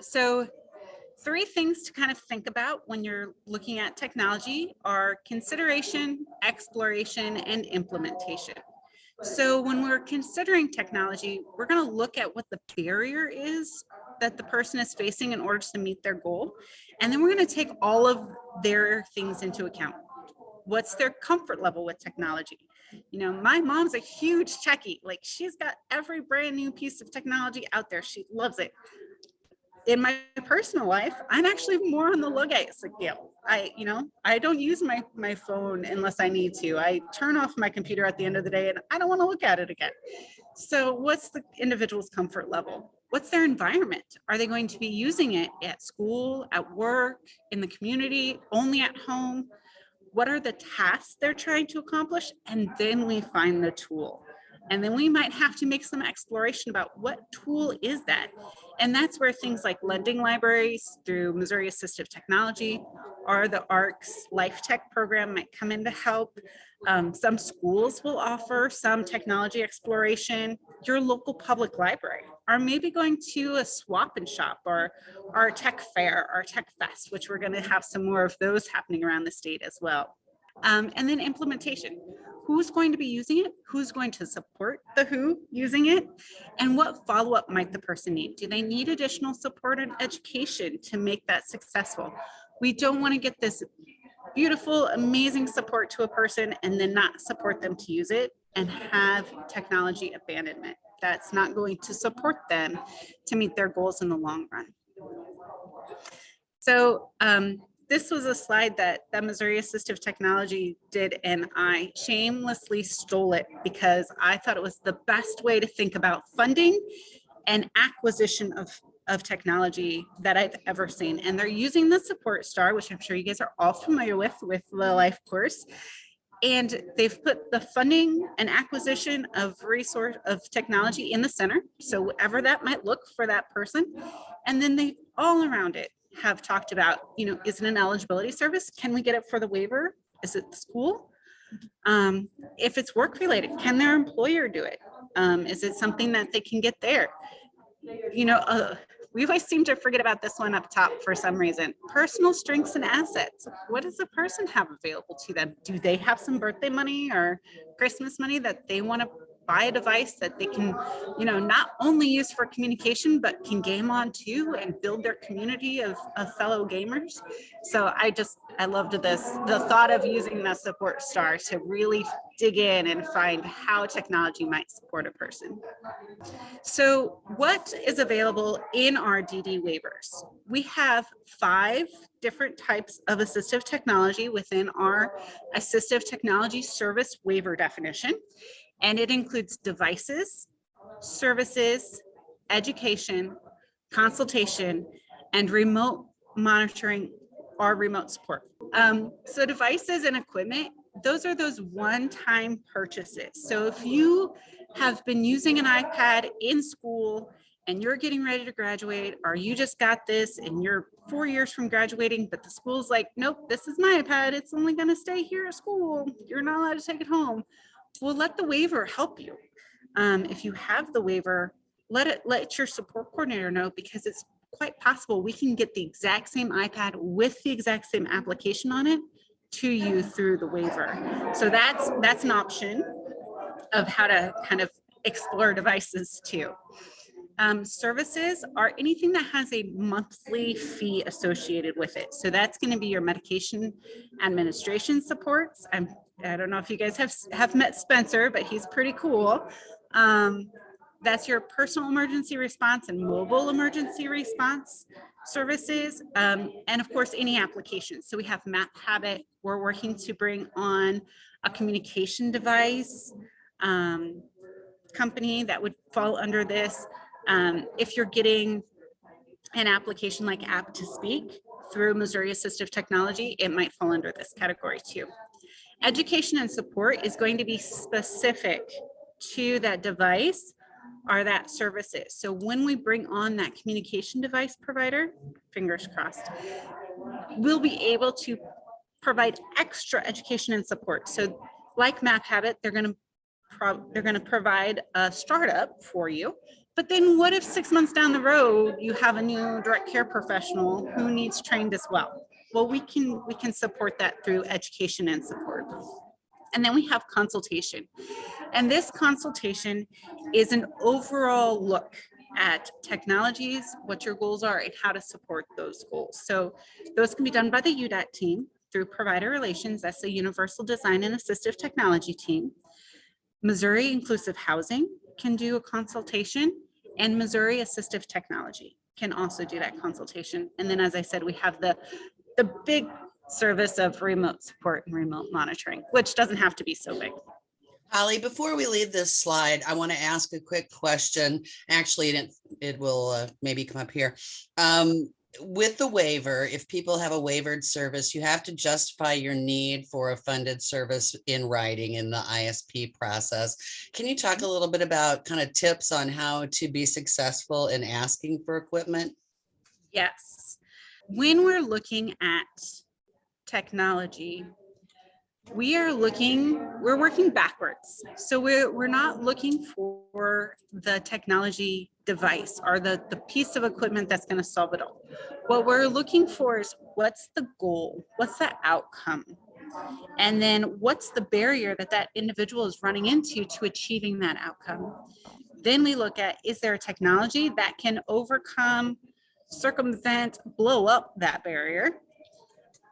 So three things to kind of think about when you're looking at technology are consideration, exploration, and implementation. So when we're considering technology, we're going to look at what the barrier is that the person is facing in order to meet their goal. And then we're going to take all of their things into account. What's their comfort level with technology? You know, my mom's a huge techie. Like, she's got every brand new piece of technology out there. She loves it. In my personal life, I'm actually more on the Luddite scale. I don't use my phone unless I need to. I turn off my computer at the end of the day and I don't want to look at it again. So what's the individual's comfort level? What's their environment? Are they going to be using it at school, at work, in the community, only at home? What are the tasks they're trying to accomplish? And then we find the tool. And then we might have to make some exploration about what tool is that. And that's where things like lending libraries through Missouri Assistive Technology or the ARCS Life Tech program might come in to help. Some schools will offer some technology exploration. Your local public library, or maybe going to a swap and shop or our tech fair, our tech fest, which we're going to have some more of those happening around the state as well. And then implementation. Who's going to be using it? Who's going to support the who using it? And what follow-up might the person need? Do they need additional support and education to make that successful? We don't want to get this beautiful, amazing support to a person and then not support them to use it and have technology abandonment. That's not going to support them to meet their goals in the long run. So this was a slide that Missouri Assistive Technology did, and I shamelessly stole it because I thought it was the best way to think about funding and acquisition of technology that I've ever seen. And they're using the Support Star, which I'm sure you guys are all familiar with the Life course. And they've put the funding and acquisition of resource of technology in the center. So whatever that might look for that person. And then they all around it have talked about, you know, is it an eligibility service? Can we get it for the waiver? Is it the school? If it's work related, can their employer do it? Is it something that they can get there? You know, we always seem to forget about this one up top for some reason. Personal strengths and assets. What does a person have available to them? Do they have some birthday money or Christmas money that they want to buy a device that they can, you know, not only use for communication, but can game on too and build their community of fellow gamers? So I loved the thought of using the Support Star to really dig in and find how technology might support a person. So what is available in our DD waivers? We have 5 different types of assistive technology within our assistive technology service waiver definition. And it includes devices, services, education, consultation, and remote monitoring or remote support. So devices and equipment, those are those one-time purchases. So if you have been using an iPad in school and you're getting ready to graduate, or you just got this and you're 4 years from graduating, but the school's like, nope, this is my iPad. It's only going to stay here at school. You're not allowed to take it home. Well, let the waiver help you. If you have the waiver, let your support coordinator know, because it's quite possible we can get the exact same iPad with the exact same application on it to you through the waiver. So that's an option of how to kind of explore devices too. Services are anything that has a monthly fee associated with it. So that's going to be your medication administration supports. I don't know if you guys have met Spencer, but he's pretty cool. That's your personal emergency response and mobile emergency response services, and of course any applications. So we have MapHabit. We're working to bring on a communication device company that would fall under this. If you're getting an application like App to Speak through Missouri Assistive Technology, it might fall under this category too. Education and support is going to be specific to that device or that services. So when we bring on that communication device provider, fingers crossed, we'll be able to provide extra education and support. So like MapHabit, they're going to provide a startup for you But then what if 6 months down the road, you have a new direct care professional who needs trained as well? Well, we can support that through education and support. And then we have consultation. And this consultation is an overall look at technologies, what your goals are, and how to support those goals. So those can be done by the UDAT team through provider relations. That's the Universal Design and Assistive Technology team. Missouri Inclusive Housing can do a consultation, and Missouri Assistive Technology can also do that consultation. And then, as I said, we have the big service of remote support and remote monitoring, which doesn't have to be so big. Holly, before we leave this slide, I want to ask a quick question. Actually, it will maybe come up here. With the waiver, if people have a waivered service, you have to justify your need for a funded service in writing in the ISP process. Can you talk a little bit about kind of tips on how to be successful in asking for equipment? Yes. When we're looking at technology, we're working backwards. So we're not looking for the technology device or the piece of equipment that's going to solve it all. What we're looking for is what's the goal? What's the outcome? And then what's the barrier that individual is running into to achieving that outcome? Then we look at, is there a technology that can overcome, circumvent, blow up that barrier?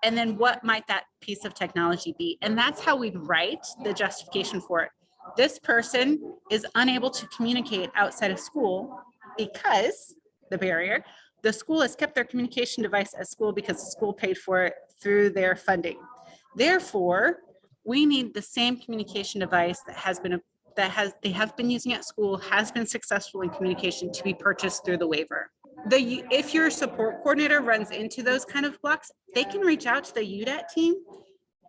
And then what might that piece of technology be? And that's how we write the justification for it. This person is unable to communicate outside of school because the barrier. The school has kept their communication device at school because the school paid for it through their funding. Therefore, we need the same communication device they have been using at school, has been successful in communication, to be purchased through the waiver. If your support coordinator runs into those kind of blocks, they can reach out to the UDAT team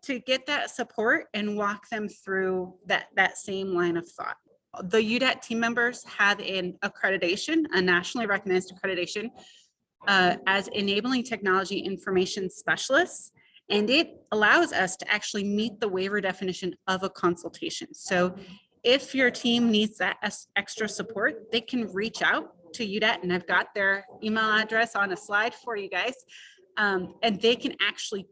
to get that support and walk them through that same line of thought. The UDAT team members have an accreditation, a nationally recognized accreditation, as enabling technology information specialists, and it allows us to actually meet the waiver definition of a consultation. So if your team needs that extra support, they can reach out to UDAT, and I've got their email address on a slide for you guys, and they can actually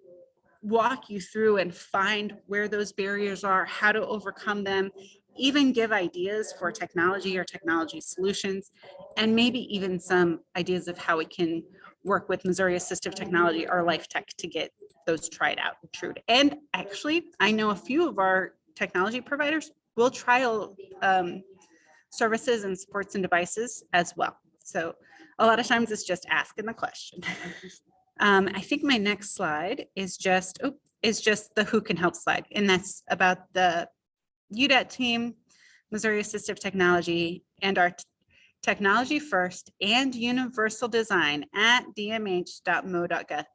walk you through and find where those barriers are, how to overcome them, even give ideas for technology or technology solutions, and maybe even some ideas of how we can work with Missouri Assistive Technology or Life Tech to get those tried out and true. And actually, I know a few of our technology providers will trial services and supports and devices as well. So a lot of times it's just asking the question. I think my next slide is just the who can help slide. And that's about the UDAT team, Missouri Assistive Technology, and our Technology First and Universal Design at dmh.mo.gov.